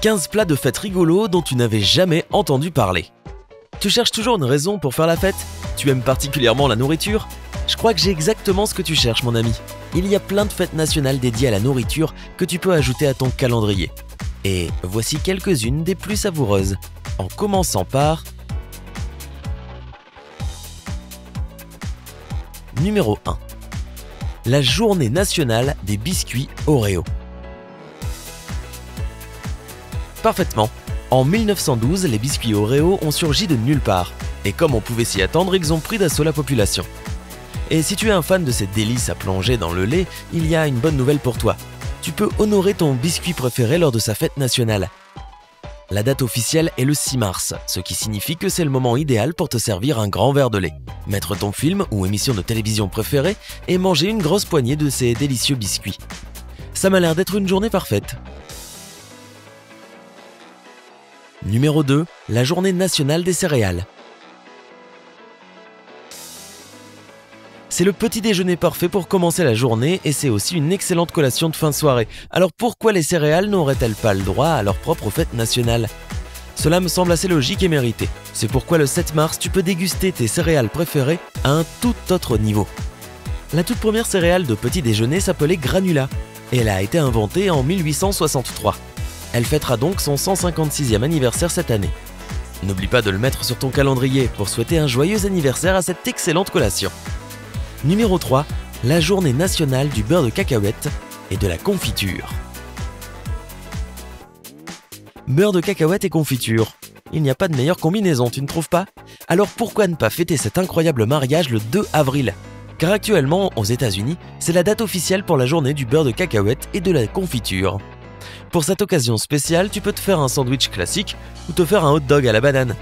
15 plats de fête rigolos dont tu n'avais jamais entendu parler. Tu cherches toujours une raison pour faire la fête? Tu aimes particulièrement la nourriture? Je crois que j'ai exactement ce que tu cherches, mon ami. Il y a plein de fêtes nationales dédiées à la nourriture que tu peux ajouter à ton calendrier. Et voici quelques-unes des plus savoureuses, en commençant par... Numéro 1. La journée nationale des biscuits Oreo. Parfaitement. En 1912, les biscuits Oreo ont surgi de nulle part. Et comme on pouvait s'y attendre, ils ont pris d'assaut la population. Et si tu es un fan de ces délices à plonger dans le lait, il y a une bonne nouvelle pour toi. Tu peux honorer ton biscuit préféré lors de sa fête nationale. La date officielle est le 6 mars, ce qui signifie que c'est le moment idéal pour te servir un grand verre de lait, mettre ton film ou émission de télévision préférée et manger une grosse poignée de ces délicieux biscuits. Ça m'a l'air d'être une journée parfaite. Numéro 2. La journée nationale des céréales. C'est le petit déjeuner parfait pour commencer la journée et c'est aussi une excellente collation de fin de soirée. Alors pourquoi les céréales n'auraient-elles pas le droit à leur propre fête nationale? Cela me semble assez logique et mérité. C'est pourquoi le 7 mars, tu peux déguster tes céréales préférées à un tout autre niveau. La toute première céréale de petit déjeuner s'appelait Granula et elle a été inventée en 1863. Elle fêtera donc son 156e anniversaire cette année. N'oublie pas de le mettre sur ton calendrier pour souhaiter un joyeux anniversaire à cette excellente collation. Numéro 3. La journée nationale du beurre de cacahuète et de la confiture. Beurre de cacahuète et confiture. Il n'y a pas de meilleure combinaison, tu ne trouves pas? Alors pourquoi ne pas fêter cet incroyable mariage le 2 avril? Car actuellement, aux États-Unis, c'est la date officielle pour la journée du beurre de cacahuète et de la confiture. Pour cette occasion spéciale, tu peux te faire un sandwich classique ou te faire un hot dog à la banane.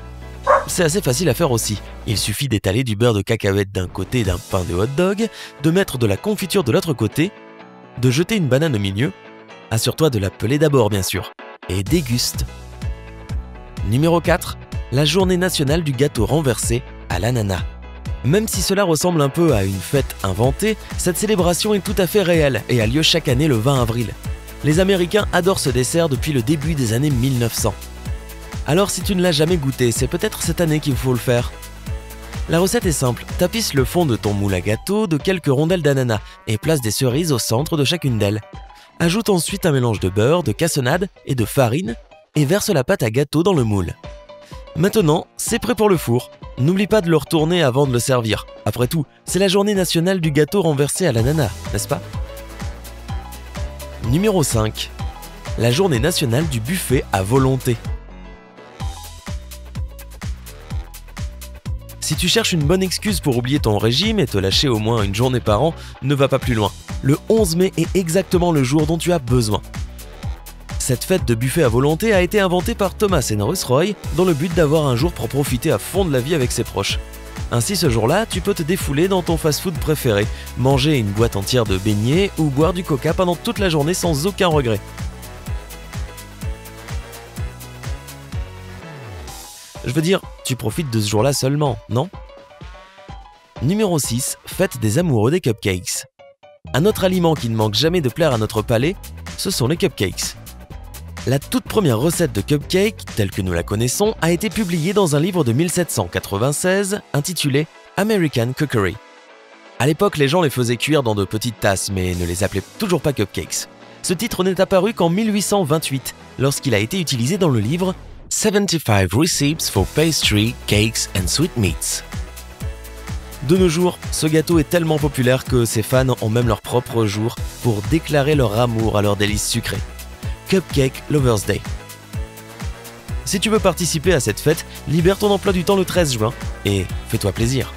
C'est assez facile à faire aussi. Il suffit d'étaler du beurre de cacahuète d'un côté d'un pain de hot dog, de mettre de la confiture de l'autre côté, de jeter une banane au milieu. Assure-toi de la peler d'abord bien sûr. Et déguste. Numéro 4. La journée nationale du gâteau renversé à l'ananas. Même si cela ressemble un peu à une fête inventée, cette célébration est tout à fait réelle et a lieu chaque année le 20 avril. Les Américains adorent ce dessert depuis le début des années 1900. Alors si tu ne l'as jamais goûté, c'est peut-être cette année qu'il faut le faire. La recette est simple, tapisse le fond de ton moule à gâteau de quelques rondelles d'ananas et place des cerises au centre de chacune d'elles. Ajoute ensuite un mélange de beurre, de cassonade et de farine et verse la pâte à gâteau dans le moule. Maintenant, c'est prêt pour le four. N'oublie pas de le retourner avant de le servir. Après tout, c'est la journée nationale du gâteau renversé à l'ananas, n'est-ce pas? Numéro 5. La journée nationale du buffet à volonté. Si tu cherches une bonne excuse pour oublier ton régime et te lâcher au moins une journée par an, ne va pas plus loin. Le 11 mai est exactement le jour dont tu as besoin. Cette fête de buffet à volonté a été inventée par Thomas Henry Roy dans le but d'avoir un jour pour profiter à fond de la vie avec ses proches. Ainsi ce jour-là, tu peux te défouler dans ton fast-food préféré, manger une boîte entière de beignets ou boire du coca pendant toute la journée sans aucun regret. Je veux dire, tu profites de ce jour-là seulement, non? Numéro 6. Fête des amoureux des cupcakes. Un autre aliment qui ne manque jamais de plaire à notre palais, ce sont les cupcakes. La toute première recette de cupcake, telle que nous la connaissons, a été publiée dans un livre de 1796 intitulé American Cookery. À l'époque, les gens les faisaient cuire dans de petites tasses, mais ne les appelaient toujours pas cupcakes. Ce titre n'est apparu qu'en 1828, lorsqu'il a été utilisé dans le livre 75 Recipes for Pastry, Cakes and Sweetmeats. De nos jours, ce gâteau est tellement populaire que ses fans ont même leur propre jour pour déclarer leur amour à leurs délices sucrées. Cupcake Lovers Day. Si tu veux participer à cette fête, libère ton emploi du temps le 13 juin et fais-toi plaisir.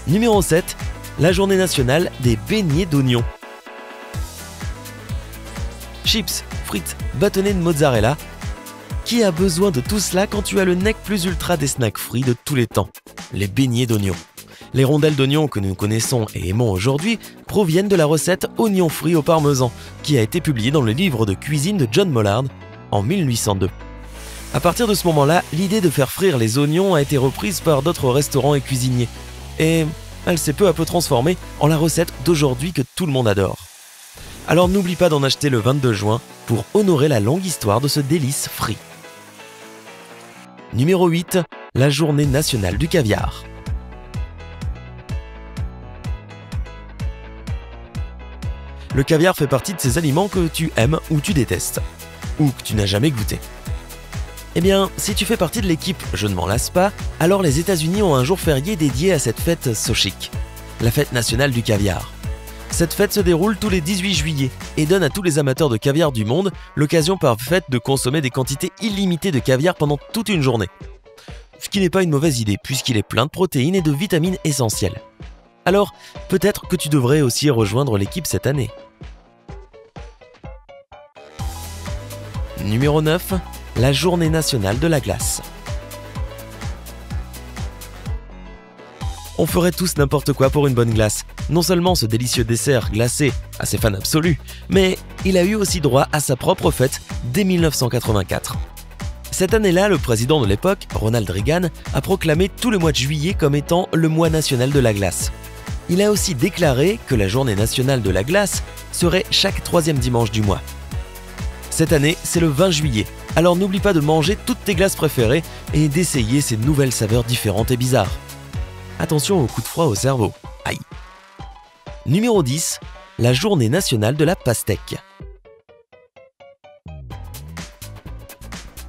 Numéro 7. La journée nationale des beignets d'oignons. Chips, frites, bâtonnets de mozzarella. Qui a besoin de tout cela quand tu as le nec plus ultra des snacks frits de tous les temps? Les beignets d'oignons. Les rondelles d'oignons que nous connaissons et aimons aujourd'hui proviennent de la recette oignons frits au parmesan, qui a été publiée dans le livre de cuisine de John Mollard en 1802. À partir de ce moment-là, l'idée de faire frire les oignons a été reprise par d'autres restaurants et cuisiniers, et elle s'est peu à peu transformée en la recette d'aujourd'hui que tout le monde adore. Alors n'oublie pas d'en acheter le 22 juin pour honorer la longue histoire de ce délice frit. Numéro 8, la journée nationale du caviar. Le caviar fait partie de ces aliments que tu aimes ou tu détestes, ou que tu n'as jamais goûté. Eh bien, si tu fais partie de l'équipe « Je ne m'en lasse pas », alors les États-Unis ont un jour férié dédié à cette fête so chic, la fête nationale du caviar. Cette fête se déroule tous les 18 juillet et donne à tous les amateurs de caviar du monde l'occasion parfaite de consommer des quantités illimitées de caviar pendant toute une journée. Ce qui n'est pas une mauvaise idée puisqu'il est plein de protéines et de vitamines essentielles. Alors, peut-être que tu devrais aussi rejoindre l'équipe cette année. Numéro 9, la journée nationale de la glace. On ferait tous n'importe quoi pour une bonne glace. Non seulement ce délicieux dessert glacé a ses fans absolus, mais il a eu aussi droit à sa propre fête dès 1984. Cette année-là, le président de l'époque, Ronald Reagan, a proclamé tout le mois de juillet comme étant le mois national de la glace. Il a aussi déclaré que la journée nationale de la glace serait chaque 3e dimanche du mois. Cette année, c'est le 20 juillet, alors n'oublie pas de manger toutes tes glaces préférées et d'essayer ces nouvelles saveurs différentes et bizarres. Attention aux coups de froid au cerveau. Aïe. Numéro 10, la journée nationale de la pastèque.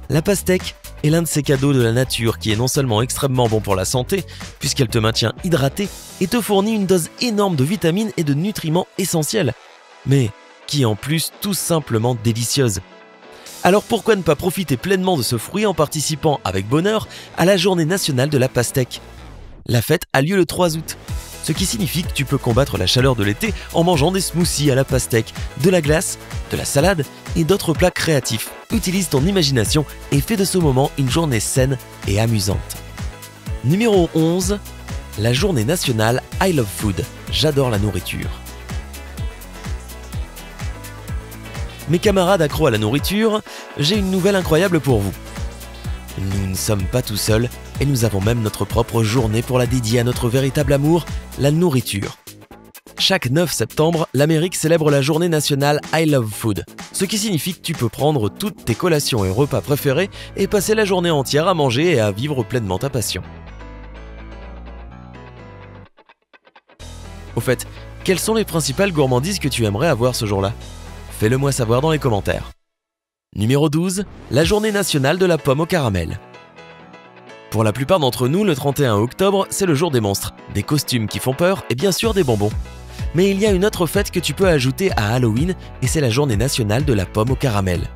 La pastèque est l'un de ces cadeaux de la nature qui est non seulement extrêmement bon pour la santé, puisqu'elle te maintient hydraté et te fournit une dose énorme de vitamines et de nutriments essentiels, mais qui est en plus tout simplement délicieuse. Alors pourquoi ne pas profiter pleinement de ce fruit en participant avec bonheur à la journée nationale de la pastèque ? La fête a lieu le 3 août, ce qui signifie que tu peux combattre la chaleur de l'été en mangeant des smoothies à la pastèque, de la glace, de la salade et d'autres plats créatifs. Utilise ton imagination et fais de ce moment une journée saine et amusante. Numéro 11, la journée nationale I Love Food. J'adore la nourriture. Mes camarades accros à la nourriture, j'ai une nouvelle incroyable pour vous. Nous ne sommes pas tout seuls et nous avons même notre propre journée pour la dédier à notre véritable amour, la nourriture. Chaque 9 septembre, l'Amérique célèbre la journée nationale I Love Food, ce qui signifie que tu peux prendre toutes tes collations et repas préférés et passer la journée entière à manger et à vivre pleinement ta passion. Au fait, quelles sont les principales gourmandises que tu aimerais avoir ce jour-là ? Fais-le moi savoir dans les commentaires. Numéro 12, la journée nationale de la pomme au caramel. Pour la plupart d'entre nous, le 31 octobre, c'est le jour des monstres, des costumes qui font peur et bien sûr des bonbons. Mais il y a une autre fête que tu peux ajouter à Halloween et c'est la journée nationale de la pomme au caramel.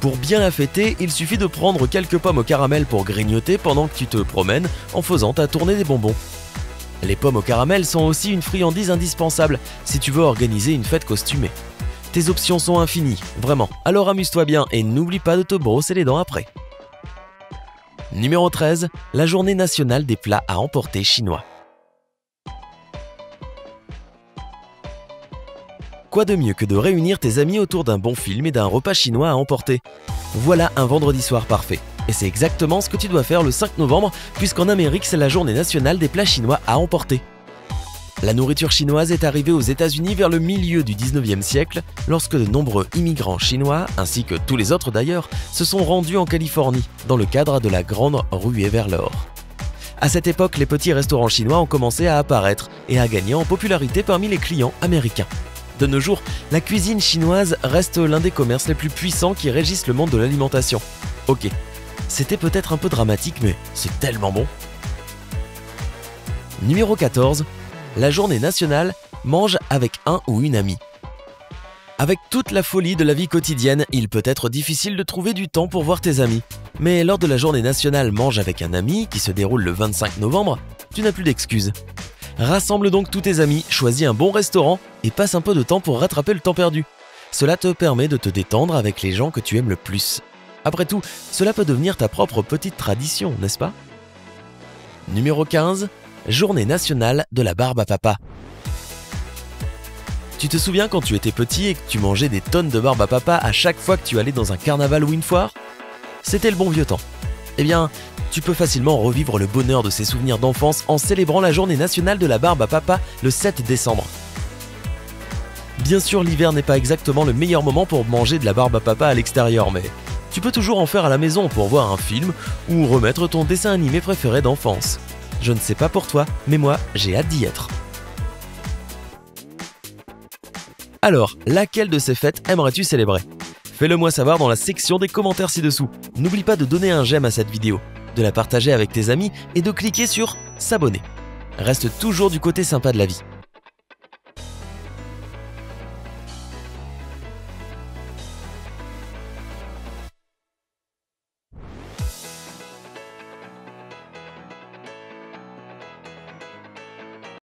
Pour bien la fêter, il suffit de prendre quelques pommes au caramel pour grignoter pendant que tu te promènes en faisant ta tournée des bonbons. Les pommes au caramel sont aussi une friandise indispensable si tu veux organiser une fête costumée. Tes options sont infinies, vraiment, alors amuse-toi bien et n'oublie pas de te brosser les dents après. Numéro 13, la journée nationale des plats à emporter chinois. Quoi de mieux que de réunir tes amis autour d'un bon film et d'un repas chinois à emporter ? Voilà un vendredi soir parfait. Et c'est exactement ce que tu dois faire le 5 novembre, puisqu'en Amérique, c'est la journée nationale des plats chinois à emporter. La nourriture chinoise est arrivée aux États-Unis vers le milieu du 19e siècle, lorsque de nombreux immigrants chinois, ainsi que tous les autres d'ailleurs, se sont rendus en Californie, dans le cadre de la grande ruée vers l'or. À cette époque, les petits restaurants chinois ont commencé à apparaître et à gagner en popularité parmi les clients américains. De nos jours, la cuisine chinoise reste l'un des commerces les plus puissants qui régissent le monde de l'alimentation. Ok, c'était peut-être un peu dramatique, mais c'est tellement bon. Numéro 14. La journée nationale mange avec un ou une amie. Avec toute la folie de la vie quotidienne, il peut être difficile de trouver du temps pour voir tes amis. Mais lors de la journée nationale mange avec un ami, qui se déroule le 25 novembre, tu n'as plus d'excuses. Rassemble donc tous tes amis, choisis un bon restaurant et passe un peu de temps pour rattraper le temps perdu. Cela te permet de te détendre avec les gens que tu aimes le plus. Après tout, cela peut devenir ta propre petite tradition, n'est-ce pas ? Numéro 15. Journée nationale de la barbe à papa. Tu te souviens quand tu étais petit et que tu mangeais des tonnes de barbe à papa à chaque fois que tu allais dans un carnaval ou une foire ? C'était le bon vieux temps. Eh bien, tu peux facilement revivre le bonheur de ces souvenirs d'enfance en célébrant la journée nationale de la barbe à papa le 7 décembre. Bien sûr, l'hiver n'est pas exactement le meilleur moment pour manger de la barbe à papa à l'extérieur, mais tu peux toujours en faire à la maison pour voir un film ou remettre ton dessin animé préféré d'enfance. Je ne sais pas pour toi, mais moi, j'ai hâte d'y être. Alors, laquelle de ces fêtes aimerais-tu célébrer? Fais-le moi savoir dans la section des commentaires ci-dessous. N'oublie pas de donner un j'aime à cette vidéo, de la partager avec tes amis et de cliquer sur s'abonner. Reste toujours du côté sympa de la vie.